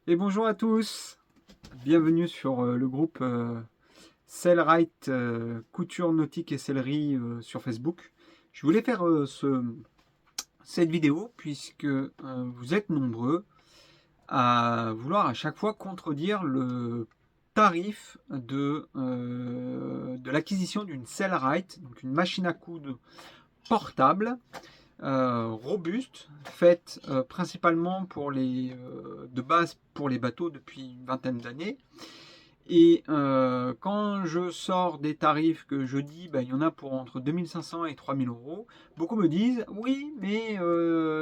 Et bonjour à tous, bienvenue sur le groupe Sellrite Couture Nautique et Sellerie sur Facebook. Je voulais faire cette vidéo puisque vous êtes nombreux à vouloir à chaque fois contredire le tarif de l'acquisition d'une Sellrite, donc une machine à coudre portable robuste, faite principalement de base pour les bateaux depuis une vingtaine d'années. Et quand je sors des tarifs que je dis, il y en a pour entre 2500 et 3000 euros, beaucoup me disent oui, mais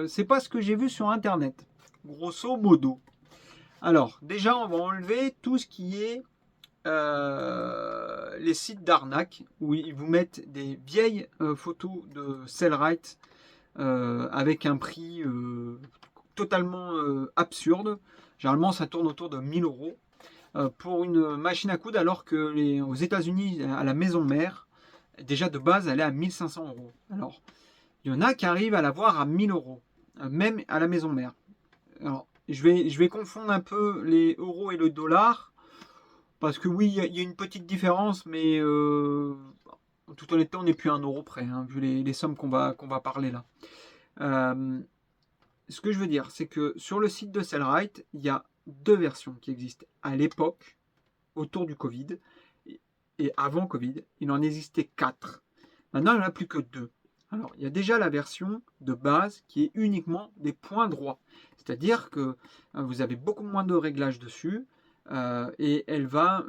c'est pas ce que j'ai vu sur internet, grosso modo. Alors, déjà, on va enlever tout ce qui est les sites d'arnaque où ils vous mettent des vieilles photos de Sellrite avec un prix totalement absurde. Généralement, ça tourne autour de 1000 euros pour une machine à coudre, alors que aux États-Unis, à la maison mère, déjà de base, elle est à 1500 euros. Alors, il y en a qui arrivent à l'avoir à 1000 euros, même à la maison mère. Alors, je vais confondre un peu les euros et le dollar, parce que oui, il y a une petite différence, mais en toute honnêteté, on n'est plus à 1 euro près, hein, vu les sommes qu'on va parler là. Euh, Ce que je veux dire, c'est que sur le site de Sellrite, il y a deux versions qui existent. À l'époque, autour du Covid, et avant Covid, il en existait quatre. Maintenant, il n'y en a plus que deux. Alors, il y a déjà la version de base qui est uniquement des points droits. C'est-à-dire que vous avez beaucoup moins de réglages dessus et elle va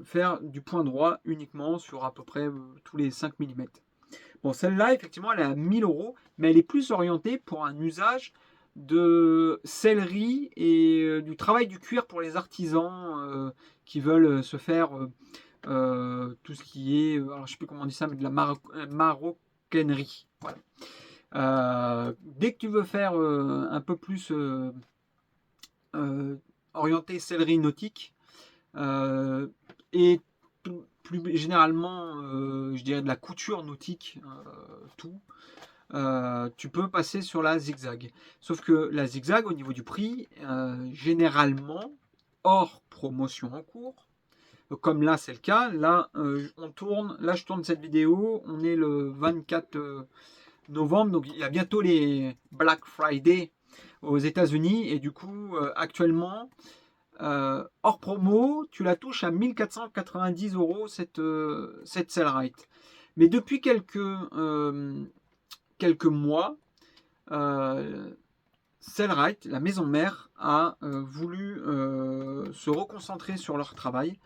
faire du point droit uniquement sur à peu près tous les 5 millimètres. Bon, celle-là, effectivement, elle est à 1000 euros, mais elle est plus orientée pour un usage de sellerie et du travail du cuir pour les artisans qui veulent se faire tout ce qui est, alors je sais plus comment on dit ça, mais de la maroquinerie. Voilà. Dès que tu veux faire un peu plus euh, orienté sellerie nautique euh, et plus généralement, je dirais de la couture nautique, tout, tu peux passer sur la zigzag. Sauf que la zigzag, au niveau du prix, généralement, hors promotion en cours, comme là c'est le cas, là là je tourne cette vidéo, on est le 24 novembre, donc il y a bientôt les Black Friday aux États-Unis, et du coup actuellement, hors promo, tu la touches à 1490 euros cette Sellrite. Mais depuis quelques mois, Sellrite, la maison mère, a voulu se reconcentrer sur leur travail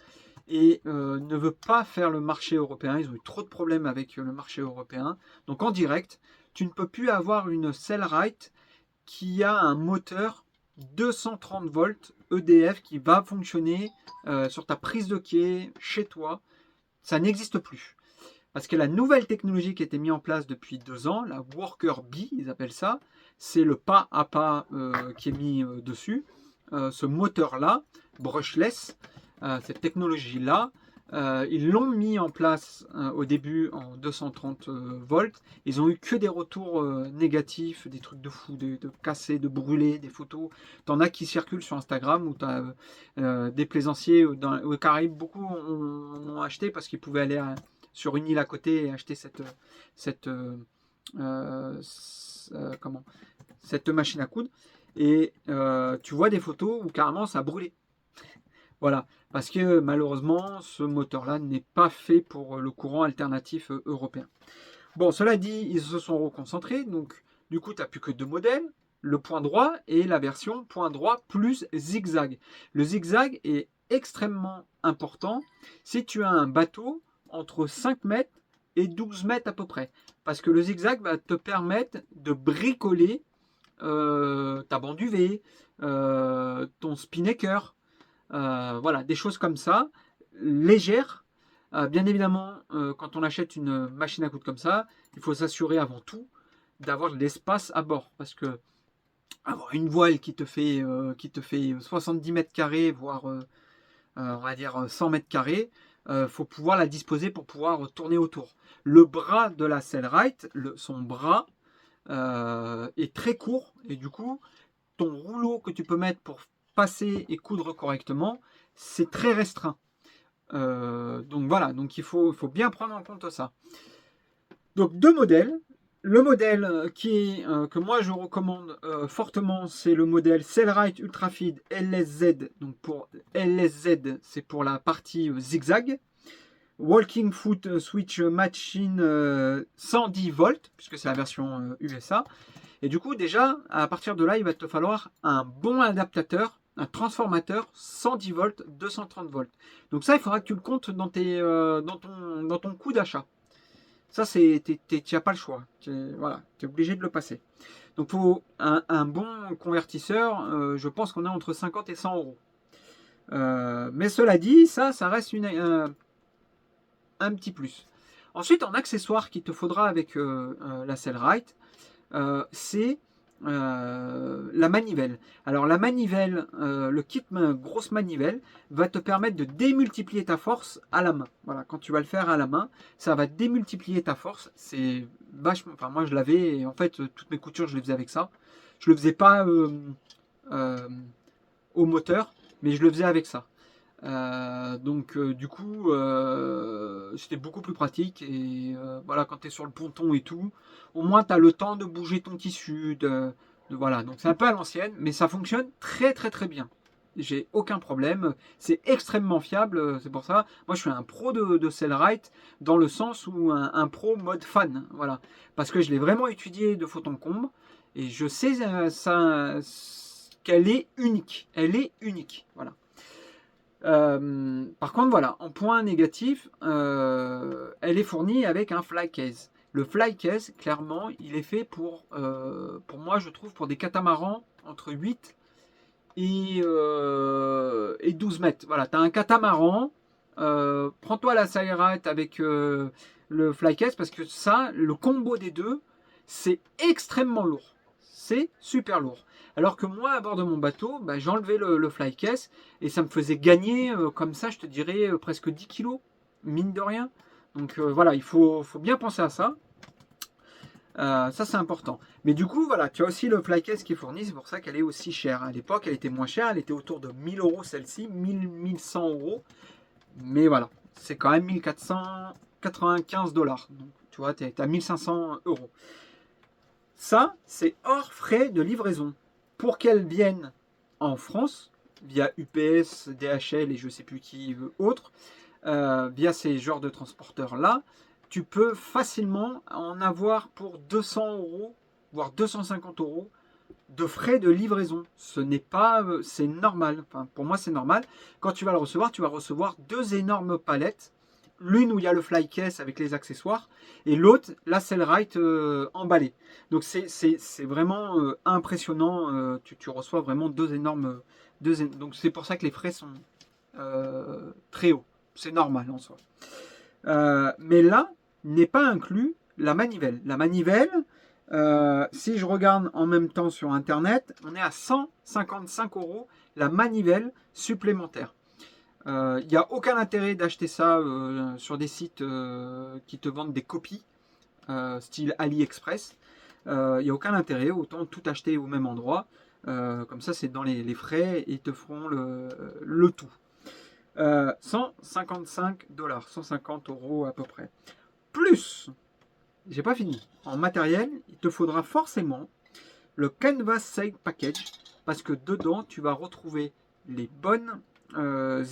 et ne veut pas faire le marché européen. Ils ont eu trop de problèmes avec le marché européen. Donc en direct, tu ne peux plus avoir une Sellrite qui a un moteur 230 volts EDF qui va fonctionner sur ta prise de quai chez toi. Ça n'existe plus. Parce que la nouvelle technologie qui a été mise en place depuis 2 ans, la Worker Bee, ils appellent ça, c'est le pas à pas qui est mis dessus. Ce moteur-là, brushless, cette technologie-là, ils l'ont mis en place au début en 230 volts. Ils ont eu que des retours négatifs, des trucs de fou, de cassés, de brûlés, des photos. T'en as qui circulent sur Instagram où tu as des plaisanciers aux Caraïbes. Beaucoup ont acheté parce qu'ils pouvaient aller sur une île à côté et acheter cette, comment, cette machine à coudre. Et tu vois des photos où carrément ça a brûlé. Voilà, parce que malheureusement, ce moteur-là n'est pas fait pour le courant alternatif européen. Bon, cela dit, ils se sont reconcentrés, donc du coup, tu n'as plus que deux modèles, le point droit et la version point droit plus zigzag. Le zigzag est extrêmement important si tu as un bateau entre 5 mètres et 12 mètres à peu près, parce que le zigzag va te permettre de bricoler ta bande UV, ton spinnaker, voilà, des choses comme ça, légères. Bien évidemment, quand on achète une machine à coudre comme ça, il faut s'assurer avant tout d'avoir de l'espace à bord. Parce que avoir une voile qui te fait 70 mètres carrés, voire on va dire 100 mètres carrés, faut pouvoir la disposer pour pouvoir tourner autour. Le bras de la Sellrite, son bras est très court et du coup, ton rouleau que tu peux mettre pour passer et coudre correctement, c'est très restreint. Donc voilà, donc il faut bien prendre en compte ça. Donc deux modèles. Le modèle que moi je recommande fortement, c'est le modèle Cellrite Ultrafeed LSZ. Donc pour LSZ, c'est pour la partie zigzag. Walking Foot Switch Machine 110 volts, puisque c'est la version USA. Et du coup, déjà, à partir de là, il va te falloir un bon adaptateur, un transformateur 110 volts, 230 volts. Donc ça, il faudra que tu le comptes dans ton coût d'achat. Ça, tu n'as pas le choix. Voilà, tu es obligé de le passer. Donc, il faut un bon convertisseur. Je pense qu'on est entre 50 et 100 euros. Mais cela dit, ça reste un petit plus. Ensuite, en accessoire qu'il te faudra avec la Cellrite, c'est la manivelle. Alors la manivelle, le kit grosse manivelle va te permettre de démultiplier ta force à la main. Voilà, quand tu vas le faire à la main, ça va démultiplier ta force. C'est vachement. Enfin, moi je l'avais et en fait toutes mes coutures je les faisais avec ça. Je le faisais pas au moteur, mais je le faisais avec ça. Donc du coup c'était beaucoup plus pratique et voilà, quand tu es sur le ponton et tout, au moins tu as le temps de bouger ton tissu, voilà, donc c'est un peu à l'ancienne, mais ça fonctionne très très très bien. J'ai aucun problème, c'est extrêmement fiable, c'est pour ça, moi je suis un pro de Cellrite dans le sens où un pro mode fan, voilà, parce que je l'ai vraiment étudié de fond en comble et je sais qu'elle est unique, voilà. Par contre, voilà, en point négatif, elle est fournie avec un fly case. Le fly case, clairement, il est fait pour moi, je trouve, pour des catamarans entre 8 et 12 mètres. Voilà, tu as un catamaran, prends-toi la Cellrite avec le fly case, parce que ça, le combo des deux, c'est extrêmement lourd. C'est super lourd. Alors que moi, à bord de mon bateau, bah, j'enlevais le fly case et ça me faisait gagner, comme ça, je te dirais, presque 10 kilos, mine de rien. Donc voilà, il faut bien penser à ça. Ça, c'est important. Mais du coup, voilà, tu as aussi le fly case qui est fourni, c'est pour ça qu'elle est aussi chère. À l'époque, elle était moins chère, elle était autour de 1000 euros celle-ci, 1100 euros. Mais voilà, c'est quand même 1495 dollars. Donc, tu vois, tu es à 1500 euros. Ça, c'est hors frais de livraison. Pour qu'elles viennent en France, via UPS, DHL et je ne sais plus qui autre, via ces genres de transporteurs-là, tu peux facilement en avoir pour 200 euros, voire 250 euros de frais de livraison. Ce n'est pas, c'est normal. Enfin, pour moi, c'est normal. Quand tu vas le recevoir, tu vas recevoir deux énormes palettes. L'une où il y a le fly case avec les accessoires et l'autre, la Cellrite emballée. Donc c'est vraiment impressionnant. Tu reçois vraiment deux énormes. Donc c'est pour ça que les frais sont très hauts. C'est normal en soi. Mais là, n'est pas inclus la manivelle. La manivelle, si je regarde en même temps sur Internet, on est à 155 euros la manivelle supplémentaire. Il n'y a aucun intérêt d'acheter ça sur des sites qui te vendent des copies, style AliExpress. Il n'y a aucun intérêt, autant tout acheter au même endroit. Comme ça, c'est dans les frais et ils te feront le tout. 155 dollars, 150 euros à peu près. Plus, j'ai pas fini. En matériel, il te faudra forcément le Canvas Side Package parce que dedans, tu vas retrouver les bonnes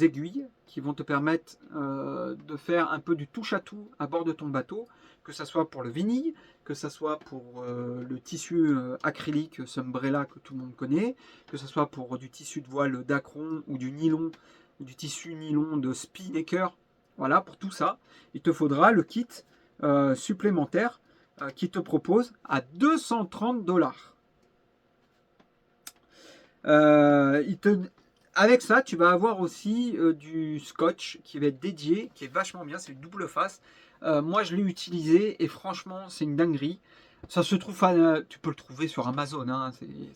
aiguilles qui vont te permettre de faire un peu du touche-à-tout à bord de ton bateau, que ce soit pour le vinyle, que ce soit pour le tissu acrylique Sunbrella que tout le monde connaît, que ce soit pour du tissu de voile d'Acron ou du nylon, du tissu nylon de Spinnaker. Voilà, pour tout ça, il te faudra le kit supplémentaire qui te propose à 230 dollars. Avec ça, tu vas avoir aussi du scotch qui va être dédié, qui est vachement bien, c'est une double face. Moi, je l'ai utilisé et franchement, c'est une dinguerie. Ça se trouve, tu peux le trouver sur Amazon, hein,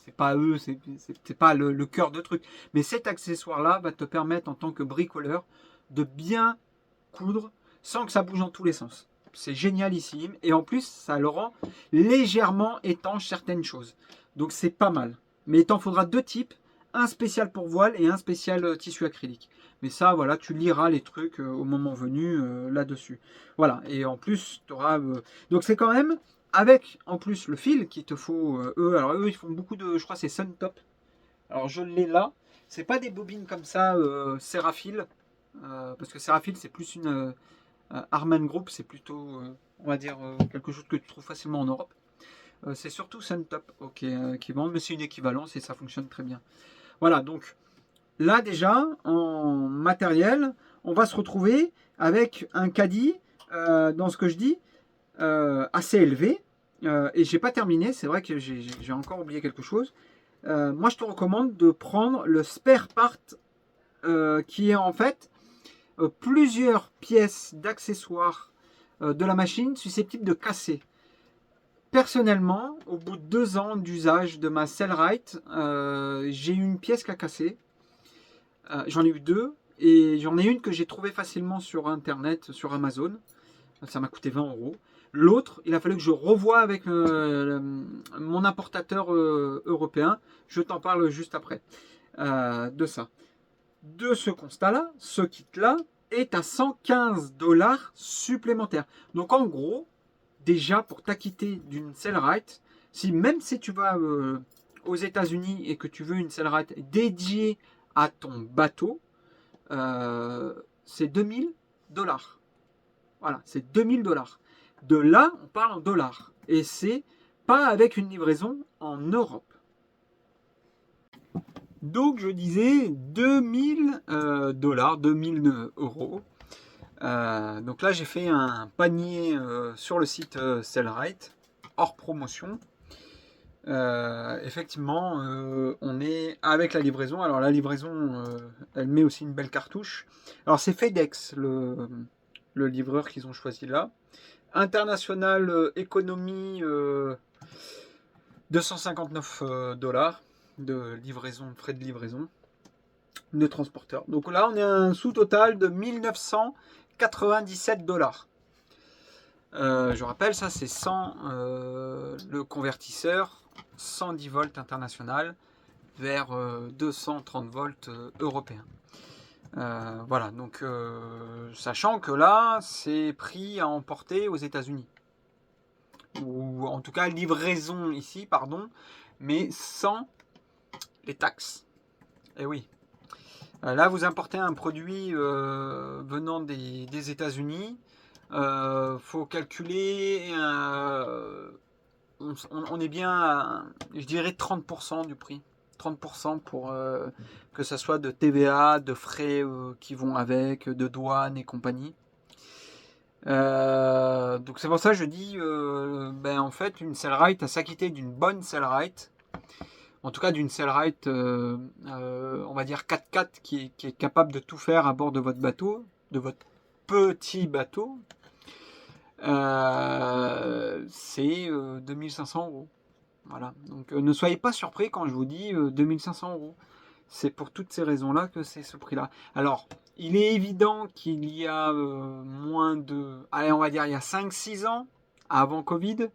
c'est pas eux, c'est pas le cœur de truc. Mais cet accessoire-là va te permettre, en tant que bricoleur, de bien coudre sans que ça bouge dans tous les sens. C'est génialissime et en plus, ça le rend légèrement étanche certaines choses. Donc, c'est pas mal. Mais il t'en faudra deux types. un spécial pour voile et un spécial tissu acrylique. Mais ça, voilà, tu liras les trucs au moment venu là-dessus. Voilà, et en plus, tu auras... donc c'est quand même, avec en plus le fil qu'il te faut, alors eux, ils font beaucoup de... Je crois c'est Suntop. Alors je l'ai là. C'est pas des bobines comme ça, Serafil. Parce que Serafil, c'est plus une... Harman Group, c'est plutôt, on va dire, quelque chose que tu trouves facilement en Europe. C'est surtout Suntop qui vendent, mais c'est une équivalence et ça fonctionne très bien. Voilà, donc là déjà, en matériel, on va se retrouver avec un caddie, dans ce que je dis, assez élevé. Et j'ai pas terminé, c'est vrai que j'ai encore oublié quelque chose. Moi, je te recommande de prendre le spare part, qui est en fait plusieurs pièces d'accessoires de la machine susceptibles de casser. Personnellement, au bout de 2 ans d'usage de ma Cellrite, j'ai eu une pièce qui a cassé. J'en ai eu deux. Et j'en ai une que j'ai trouvée facilement sur Internet, sur Amazon. Ça m'a coûté 20 euros. L'autre, il a fallu que je revoie avec mon importateur européen. Je t'en parle juste après de ça. De ce constat-là, ce kit-là est à 115 $ supplémentaires. Donc en gros, déjà pour t'acquitter d'une Cellrite, même si tu vas aux États-Unis et que tu veux une Cellrite dédiée à ton bateau, c'est 2000 $. Voilà, c'est 2000 $. De là, on parle en dollars. Et c'est pas avec une livraison en Europe. Donc je disais 2000 $, 2000 euros. Donc là j'ai fait un panier sur le site Cellrite, hors promotion. Effectivement, on est avec la livraison. Alors la livraison, elle met aussi une belle cartouche. Alors c'est FedEx, le livreur qu'ils ont choisi là. International économie, 259 $ de livraison, frais de livraison de transporteur. Donc là on est à un sous-total de 1997 $. Je rappelle, ça c'est sans le convertisseur, 110 volts international vers 230 volts européens. Voilà, donc sachant que là c'est prix à emporter aux États-Unis, ou en tout cas livraison ici, pardon, mais sans les taxes. Et oui, là vous importez un produit venant des États-Unis. Faut calculer, on est bien à, je dirais 30% du prix. 30% pour que ça soit de TVA, de frais qui vont avec, de douane et compagnie. Donc c'est pour ça que je dis, en fait, une Cellrite, à s'acquitter d'une bonne Cellrite, en tout cas d'une Cellrite, on va dire 4x4 qui est capable de tout faire à bord de votre bateau, de votre petit bateau, c'est 2500 euros. Voilà. Donc ne soyez pas surpris quand je vous dis 2500 euros. C'est pour toutes ces raisons-là que c'est ce prix-là. Alors, il est évident qu'il y a moins de... Allez, on va dire il y a 5-6 ans, avant Covid,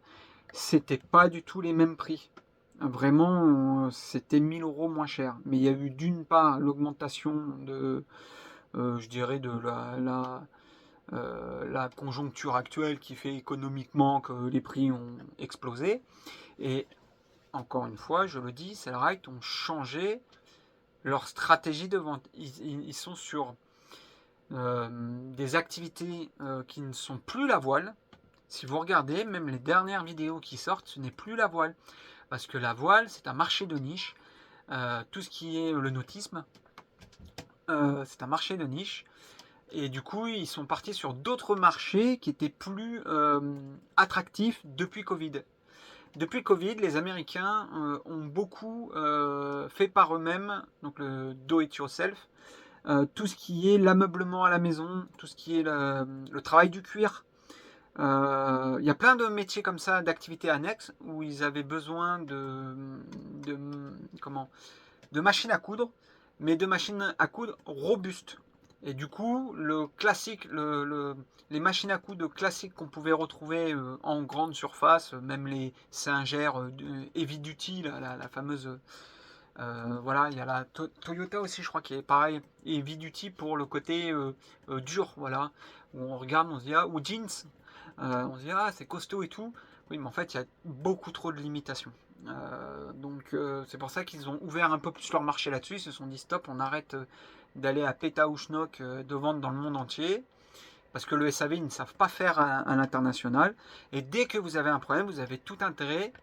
c'était pas du tout les mêmes prix. Vraiment, c'était 1000 euros moins cher. Mais il y a eu d'une part l'augmentation de, je dirais, de la conjoncture actuelle qui fait économiquement que les prix ont explosé. Et encore une fois, je le dis, Cellrite ont changé leur stratégie de vente. Ils sont sur des activités qui ne sont plus la voile. Si vous regardez, même les dernières vidéos qui sortent, ce n'est plus la voile. Parce que la voile, c'est un marché de niche. Tout ce qui est le nautisme, c'est un marché de niche. Et du coup, ils sont partis sur d'autres marchés qui étaient plus attractifs depuis Covid. Depuis Covid, les Américains ont beaucoup fait par eux-mêmes, donc le do-it-yourself, tout ce qui est l'ameublement à la maison, tout ce qui est le travail du cuir. Il y a plein de métiers comme ça, d'activités annexes, où ils avaient besoin de machines à coudre, mais de machines à coudre robustes. Et du coup, le classique, les machines à coudre classiques qu'on pouvait retrouver en grande surface, même les Singer Heavy Duty, la fameuse Voilà, il y a la Toyota aussi, je crois, qui est pareil, et Heavy Duty pour le côté dur, voilà, où on regarde, on se dit, ah, ou Jeans, on se dit, ah, c'est costaud et tout. Oui, mais en fait, il y a beaucoup trop de limitations. Donc, c'est pour ça qu'ils ont ouvert un peu plus leur marché là-dessus. Ils se sont dit, stop, on arrête d'aller à péta ou schnock de vendre dans le monde entier. Parce que le SAV, ils ne savent pas faire à l'international. Et dès que vous avez un problème, vous avez tout intérêt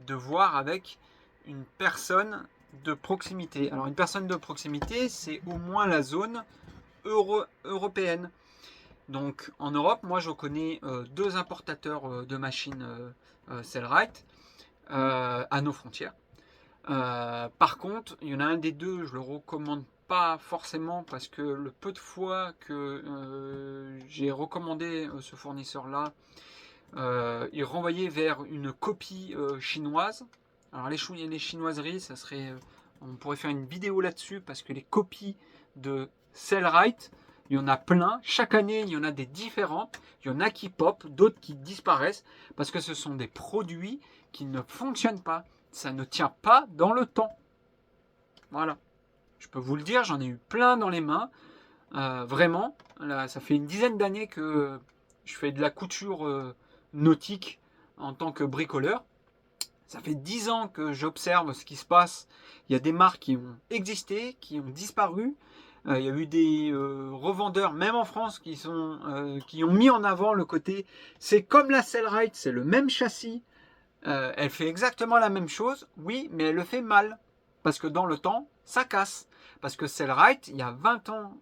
de voir avec une personne de proximité. Alors, une personne de proximité, c'est au moins la zone européenne. Donc, en Europe, moi, je connais deux importateurs de machines Sellrite à nos frontières. Par contre, il y en a un des deux, je le recommande pas forcément parce que le peu de fois que j'ai recommandé ce fournisseur-là, il renvoyait vers une copie chinoise. Alors les chinoiseries, ça serait, on pourrait faire une vidéo là-dessus parce que les copies de Sellrite, il y en a plein. Chaque année, il y en a des différentes. Il y en a qui pop, d'autres qui disparaissent parce que ce sont des produits qui ne fonctionnent pas. Ça ne tient pas dans le temps. Voilà. Je peux vous le dire, j'en ai eu plein dans les mains. Vraiment, là, ça fait une dizaine d'années que je fais de la couture nautique en tant que bricoleur. Ça fait 10 ans que j'observe ce qui se passe. Il y a des marques qui ont existé, qui ont disparu. Il y a eu des revendeurs, même en France, qui ont mis en avant le côté c'est comme la Sellrite, c'est le même châssis. Elle fait exactement la même chose, oui, mais elle le fait mal. Parce que dans le temps, ça casse. Parce que Sellrite, il y a 20 ans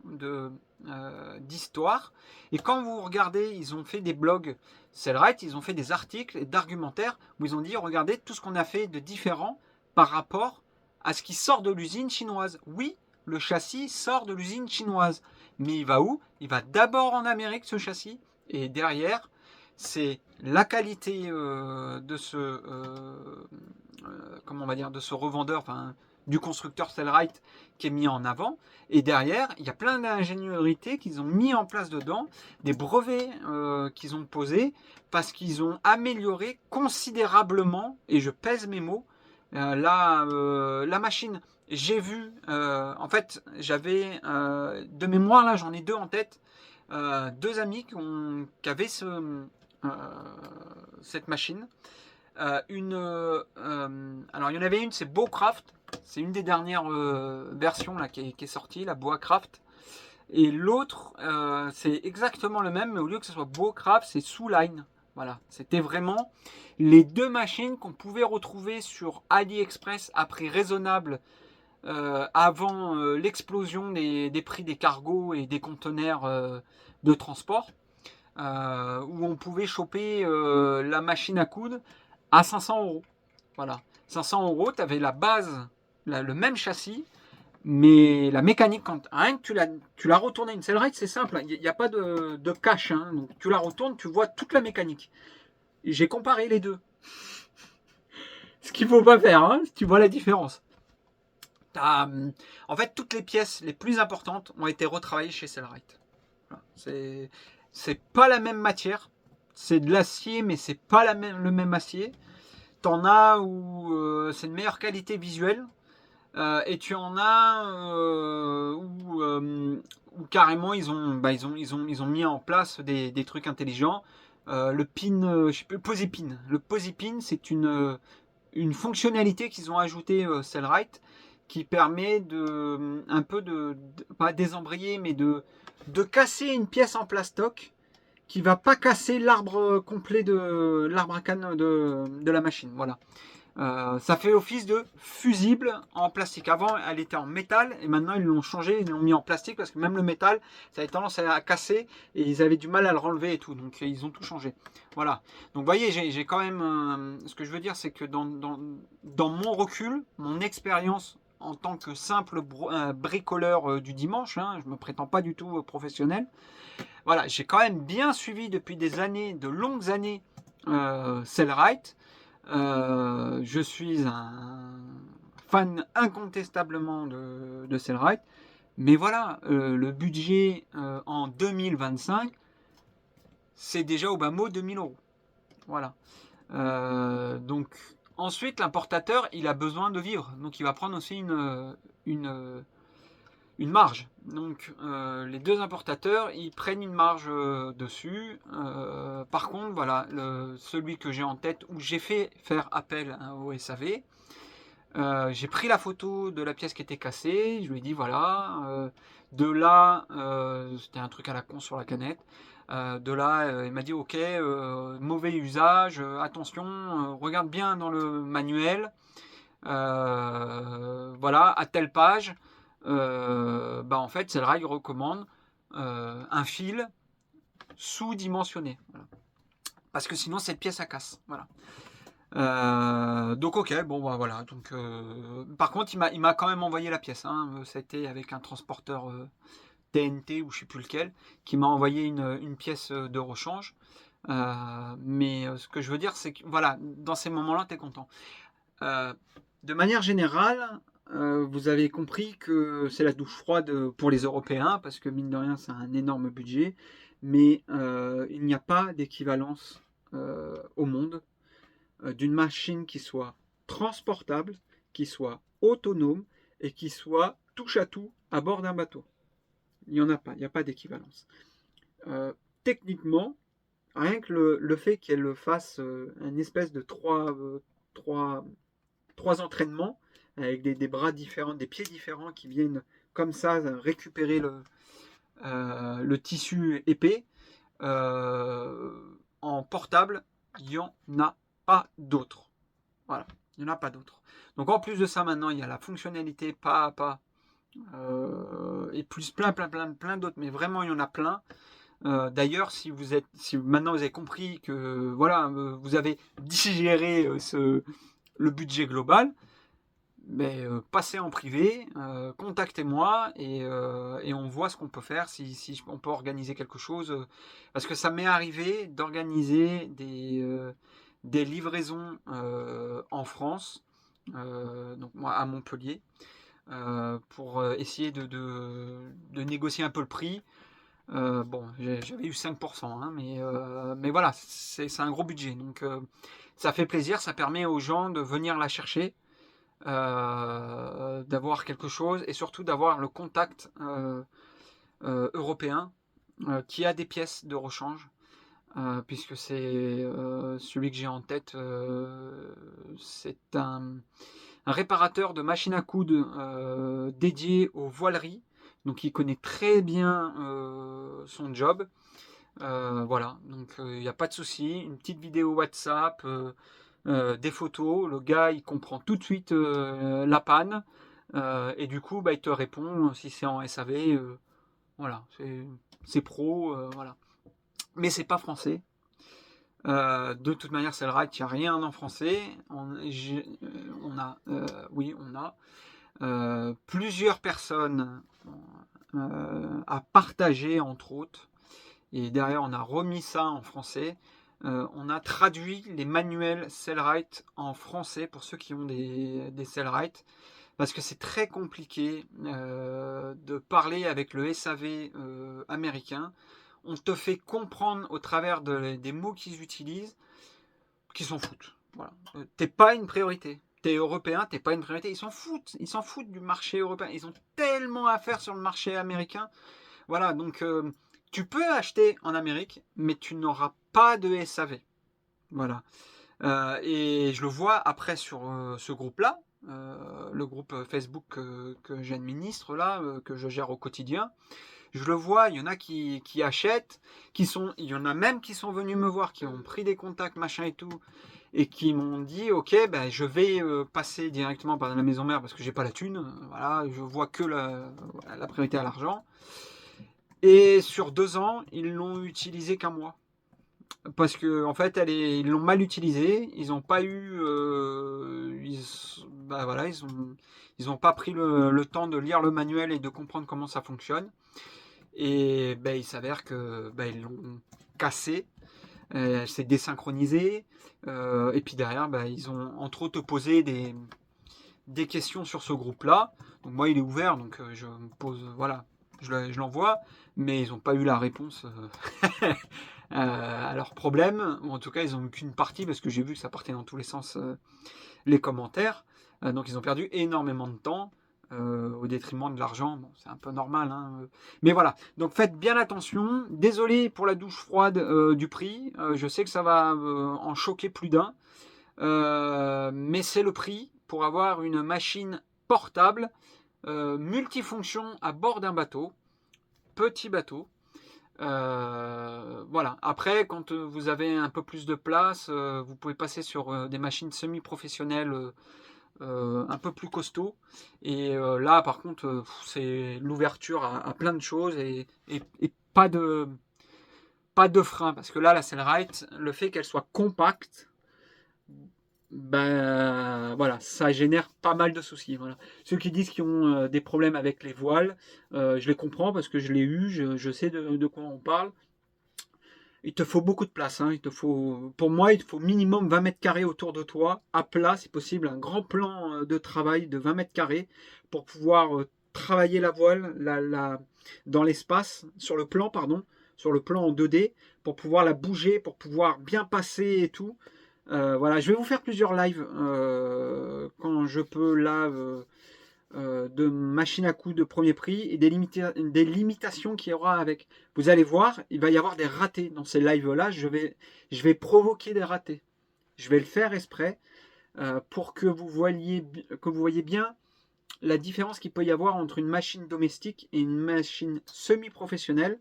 d'histoire. Et quand vous regardez, ils ont fait des blogs Sellrite, ils ont fait des articles et d'argumentaires où ils ont dit, regardez tout ce qu'on a fait de différent par rapport à ce qui sort de l'usine chinoise. Oui, le châssis sort de l'usine chinoise. Mais il va où? Il va d'abord en Amérique, ce châssis. Et derrière, c'est la qualité de ce comment on va dire de ce revendeur, enfin du constructeur Sellrite qui est mis en avant. Et derrière, il y a plein d'ingéniosité qu'ils ont mis en place dedans, des brevets qu'ils ont posés parce qu'ils ont amélioré considérablement, et je pèse mes mots, la machine. J'ai vu, en fait, j'avais de mémoire là, j'en ai deux en tête, deux amis qui avaient cette machine. Alors il y en avait une, c'est Bowcraft, c'est une des dernières versions là, qui est sortie, la Bowcraft. Et l'autre, c'est exactement le même, mais au lieu que ce soit Bowcraft, c'est Sooline. Voilà, c'était vraiment les deux machines qu'on pouvait retrouver sur AliExpress à prix raisonnable avant l'explosion des prix des cargos et des conteneurs de transport. Où on pouvait choper la machine à coudre à 500 euros. Voilà. 500 euros, tu avais la base, le même châssis, mais la mécanique, quand rien que tu l'as retourné une Sellrite, c'est simple, il n'y a pas de cache. Hein, donc tu la retournes, tu vois toute la mécanique. J'ai comparé les deux. Ce qu'il ne faut pas faire, hein, tu vois la différence. En fait, toutes les pièces les plus importantes ont été retravaillées chez Sellrite. Voilà. C'est pas la même matière. C'est de l'acier, mais c'est pas le même acier. T'en as où c'est une meilleure qualité visuelle. Et tu en as où carrément ils ont mis en place des trucs intelligents. Le pin, je sais plus, le posipin. Le posipin, c'est une fonctionnalité qu'ils ont ajoutée Sellrite qui permet un peu pas désembrayer, mais de casser une pièce en plastoc qui va pas casser l'arbre complet de l'arbre à canne de la machine. Voilà. Ça fait office de fusible en plastique. Avant, elle était en métal et maintenant ils l'ont changé, ils l'ont mis en plastique parce que même le métal, ça avait tendance à casser et ils avaient du mal à le relever et tout. Donc ils ont tout changé. Voilà. Donc vous voyez, j'ai quand même. Ce que je veux dire, c'est que dans mon recul, mon expérience en tant que simple bricoleur du dimanche, hein, je me prétends pas du tout professionnel. Voilà, j'ai quand même bien suivi depuis des années, de longues années, Sellrite. Je suis un fan incontestablement de Sellrite. Mais voilà, le budget en 2025, c'est déjà au bas mot 2000 euros. Voilà. Donc Ensuite, l'importateur, il a besoin de vivre, donc il va prendre aussi une marge. Donc les deux importateurs, ils prennent une marge dessus. Par contre, voilà, celui que j'ai en tête, où j'ai fait faire appel au SAV, j'ai pris la photo de la pièce qui était cassée, je lui ai dit voilà, de là, c'était un truc à la con sur la canette, de là, il m'a dit ok, mauvais usage, attention, regarde bien dans le manuel, voilà, à telle page, bah en fait, Sellride recommande un fil sous-dimensionné, voilà. Parce que sinon cette pièce elle casse, voilà. Donc ok, bon bah voilà. Donc, par contre, il m'a quand même envoyé la pièce. Hein. Ça a été avec un transporteur TNT ou je sais plus lequel, qui m'a envoyé une pièce de rechange. Mais ce que je veux dire, c'est que voilà, dans ces moments-là, tu es content. De manière générale, vous avez compris que c'est la douche froide pour les Européens, parce que mine de rien, c'est un énorme budget, mais il n'y a pas d'équivalence au monde d'une machine qui soit transportable, qui soit autonome et qui soit touche à tout à bord d'un bateau. Il n'y en a pas, il n'y a pas d'équivalence. Techniquement, rien que le fait qu'elle fasse une espèce de trois entraînements avec des bras différents, des pieds différents qui viennent comme ça récupérer le tissu épais, en portable, il n'y en a pas d'autre. Voilà, il n'y en a pas d'autre. Donc en plus de ça, maintenant, il y a la fonctionnalité pas à pas, et plus plein d'autres, mais vraiment, il y en a plein. D'ailleurs, si maintenant vous avez compris que voilà, vous avez digéré le budget global, mais passez en privé, contactez-moi et on voit ce qu'on peut faire, si on peut organiser quelque chose. Parce que ça m'est arrivé d'organiser des livraisons en France, donc moi à Montpellier, pour essayer de négocier un peu le prix. Bon, j'avais eu 5%, hein, mais voilà, c'est un gros budget. Donc ça fait plaisir, ça permet aux gens de venir la chercher, d'avoir quelque chose et surtout d'avoir le contact européen qui a des pièces de rechange. Puisque c'est celui que j'ai en tête, c'est un réparateur de machines à coudre dédié aux voileries, donc il connaît très bien son job. Voilà, donc il n'y a pas de souci, une petite vidéo WhatsApp, des photos, le gars il comprend tout de suite la panne, et du coup bah, il te répond si c'est en SAV, voilà, c'est pro, voilà. Mais c'est pas français. De toute manière, c'est le right, il n'y a rien en français. Oui, on a plusieurs personnes à partager, entre autres. Et derrière, on a remis ça en français. On a traduit les manuels Sellrite en français pour ceux qui ont des Sellrite. Parce que c'est très compliqué de parler avec le SAV américain. On te fait comprendre au travers des mots qu'ils utilisent qu'ils s'en foutent. Voilà. T'es pas une priorité. T'es européen, t'es pas une priorité. Ils s'en foutent du marché européen. Ils ont tellement à faire sur le marché américain. Voilà, donc tu peux acheter en Amérique, mais tu n'auras pas de SAV. Voilà. Et je le vois après sur ce groupe-là, le groupe Facebook que j'administre là, que je gère au quotidien. Je le vois, il y en a qui achètent, il y en a même qui sont venus me voir, qui ont pris des contacts, machin et tout, et qui m'ont dit ok, ben, je vais passer directement par la maison mère parce que j'ai pas la thune, voilà, je vois que la priorité à l'argent. Et sur 2 ans, ils l'ont utilisé qu'un mois. Parce que en fait, ils l'ont mal utilisé, ils n'ont pas eu, bah voilà, ils ont pas pris le temps de lire le manuel et de comprendre comment ça fonctionne. Et ben, il s'avère que ben, ils l'ont cassé, c'est désynchronisé, et puis derrière, ben, ils ont entre autres posé des questions sur ce groupe-là. Donc moi, il est ouvert, donc je me pose, voilà, je l'envoie, mais ils n'ont pas eu la réponse à leurs problèmes, ou en tout cas ils n'ont eu qu'une partie, parce que j'ai vu que ça partait dans tous les sens, les commentaires. Donc ils ont perdu énormément de temps au détriment de l'argent. Bon, c'est un peu normal, hein. Mais voilà, donc faites bien attention. Désolé pour la douche froide du prix. Je sais que ça va en choquer plus d'un. Mais c'est le prix pour avoir une machine portable multifonction à bord d'un bateau, petit bateau. Voilà. Après, quand vous avez un peu plus de place, vous pouvez passer sur des machines semi-professionnelles un peu plus costauds. Et là, par contre, c'est l'ouverture à plein de choses et pas de frein. Parce que là, la Cellrite, le fait qu'elle soit compacte, ben voilà, ça génère pas mal de soucis. Voilà. Ceux qui disent qu'ils ont des problèmes avec les voiles, je les comprends parce que je l'ai eu, je sais de quoi on parle. Il te faut beaucoup de place, hein. Pour moi, il te faut minimum 20 mètres carrés autour de toi, à plat, si possible, un grand plan de travail de 20 mètres carrés pour pouvoir travailler la voile dans l'espace, sur le plan, pardon, sur le plan en 2D, pour pouvoir la bouger, pour pouvoir bien passer et tout. Voilà, je vais vous faire plusieurs lives quand je peux là de machines à coudre de premier prix et des limitations qu'il y aura avec. Vous allez voir, il va y avoir des ratés dans ces lives-là. Je vais provoquer des ratés. Je vais le faire exprès pour que vous voyez bien la différence qu'il peut y avoir entre une machine domestique et une machine semi-professionnelle,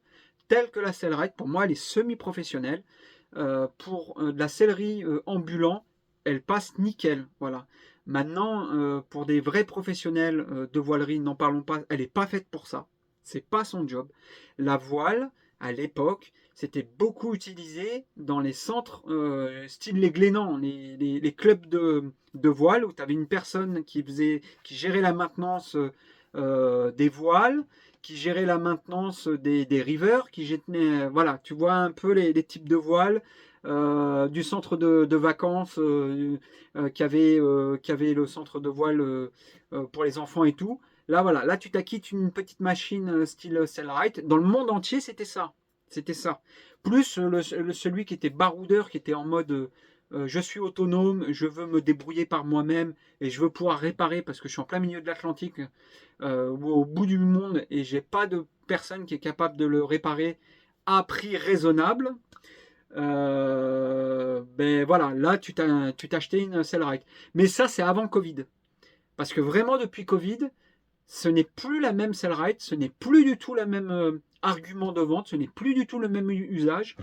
telle que la Cellrite. Pour moi, elle est semi-professionnelle. Pour de la sellerie ambulant, elle passe nickel. Voilà. Maintenant, pour des vrais professionnels de voilerie, n'en parlons pas, elle n'est pas faite pour ça. C'est pas son job. La voile, à l'époque, c'était beaucoup utilisé dans les centres, style les Glénans, les clubs de voile, où tu avais une personne qui gérait la maintenance des voiles, qui gérait la maintenance des rivers, voilà, tu vois un peu les types de voiles. Du centre de vacances qui avait le centre de voile pour les enfants et tout. Là, voilà, là tu t'acquittes une petite machine style Cellrite. Dans le monde entier, c'était ça. C'était ça. Plus celui qui était baroudeur, qui était en mode je suis autonome, je veux me débrouiller par moi-même et je veux pouvoir réparer parce que je suis en plein milieu de l'Atlantique ou au bout du monde et j'ai pas de personne qui est capable de le réparer à prix raisonnable. Ben voilà, là tu t'as acheté une Cellrite. Mais ça, c'est avant Covid. Parce que vraiment, depuis Covid, ce n'est plus la même Cellrite, ce n'est plus du tout le même argument de vente, ce n'est plus du tout le même usage.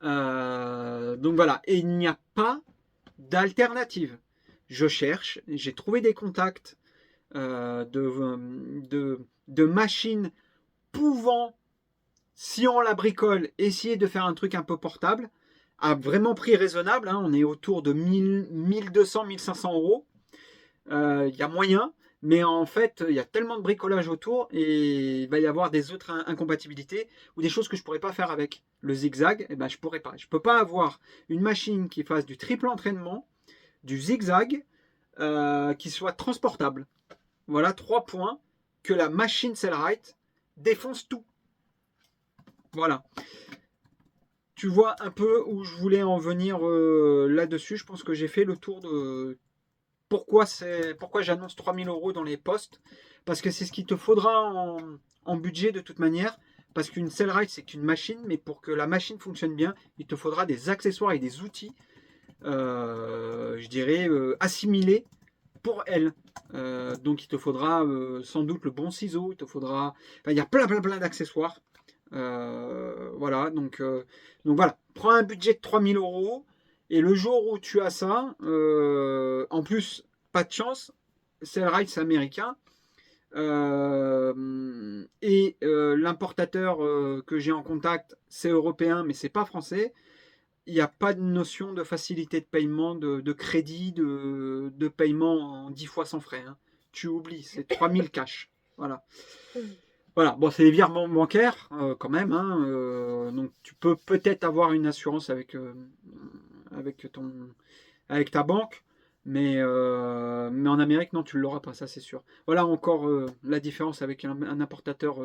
Donc voilà, et il n'y a pas d'alternative. Je cherche, j'ai trouvé des contacts de machines pouvant, si on la bricole, essayer de faire un truc un peu portable, à vraiment prix raisonnable, hein, on est autour de 1200, 1500 euros. Il y a moyen, mais en fait, il y a tellement de bricolage autour et il va y avoir des autres incompatibilités ou des choses que je ne pourrais pas faire avec. Le zigzag, eh ben, je pourrais pas. Je peux pas avoir une machine qui fasse du triple entraînement, du zigzag, qui soit transportable. Voilà 3 points que la machine Cellrite défonce tout. Voilà. Tu vois un peu où je voulais en venir là-dessus. Je pense que j'ai fait le tour de pourquoi j'annonce 3000 euros dans les postes. Parce que c'est ce qu'il te faudra en budget de toute manière. Parce qu'une Cellrite, c'est une machine, mais pour que la machine fonctionne bien, il te faudra des accessoires et des outils, je dirais, assimilés pour elle. Donc il te faudra sans doute le bon ciseau, il te faudra. Enfin, il y a plein d'accessoires. Voilà, donc voilà, prends un budget de 3000 euros et le jour où tu as ça, en plus, pas de chance, Cellrite c'est américain et l'importateur que j'ai en contact c'est européen mais c'est pas français. Il n'y a pas de notion de facilité de paiement, de crédit, de paiement en 10 fois sans frais, hein. Tu oublies, c'est 3000 cash. Voilà. Voilà, bon, c'est des virements bancaires quand même, hein, donc tu peux peut-être avoir une assurance avec ta banque, Mais en Amérique, non, tu ne l'auras pas, ça c'est sûr. Voilà encore la différence avec un importateur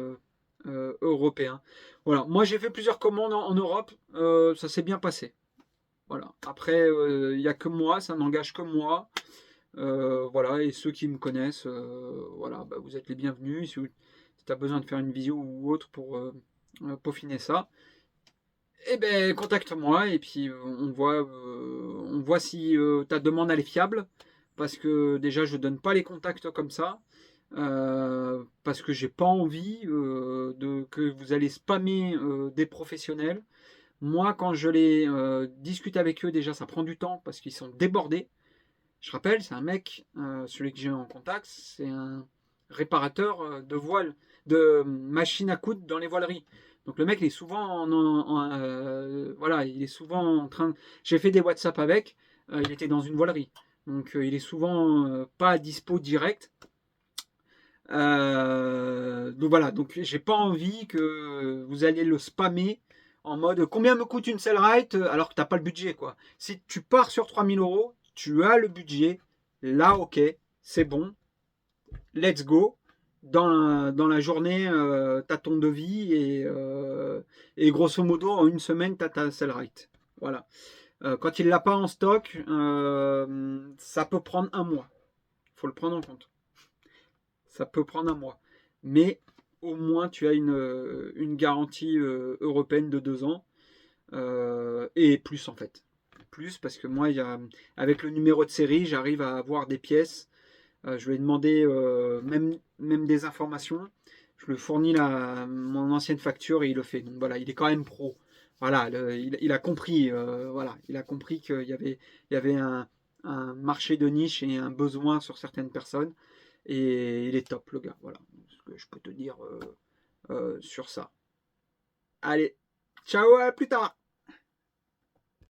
européen. Voilà, moi j'ai fait plusieurs commandes en Europe, ça s'est bien passé. Voilà. Après, il n'y a que moi, ça n'engage que moi. Voilà, et ceux qui me connaissent, voilà, bah, vous êtes les bienvenus. Si tu as besoin de faire une visio ou autre pour peaufiner ça, eh ben contacte-moi et puis on voit si ta demande elle est fiable. Parce que déjà je donne pas les contacts comme ça. Parce que j'ai pas envie que vous allez spammer des professionnels. Moi, quand je les discute avec eux, déjà ça prend du temps parce qu'ils sont débordés. Je rappelle, c'est un mec, celui que j'ai en contact, c'est un réparateur de voiles, de machines à coudre dans les voileries. Donc le mec, il est souvent voilà, il est souvent en train. J'ai fait des WhatsApp avec. Il était dans une voilerie, donc il est souvent pas à dispo direct. Donc voilà, donc j'ai pas envie que vous alliez le spammer en mode combien me coûte une Sellrite alors que t'as pas le budget quoi. Si tu pars sur 3 000 euros, tu as le budget, là ok, c'est bon, let's go. Dans la journée, t'as ton devis et grosso modo en une semaine t'as ta Sellrite. Voilà. Quand il l'a pas en stock, ça peut prendre un mois. Faut le prendre en compte. Ça peut prendre un mois. Mais au moins, tu as une garantie européenne de 2 ans. Et plus, en fait. Plus, parce que moi, avec le numéro de série, j'arrive à avoir des pièces. Je lui ai demandé même des informations. Je lui fournis mon ancienne facture et il le fait. Donc voilà, il est quand même pro. Voilà, il a compris. Voilà, il a compris qu'il y avait un marché de niche et un besoin sur certaines personnes. Et il est top, le gars. Voilà ce que je peux te dire sur ça. Allez, ciao, à plus tard.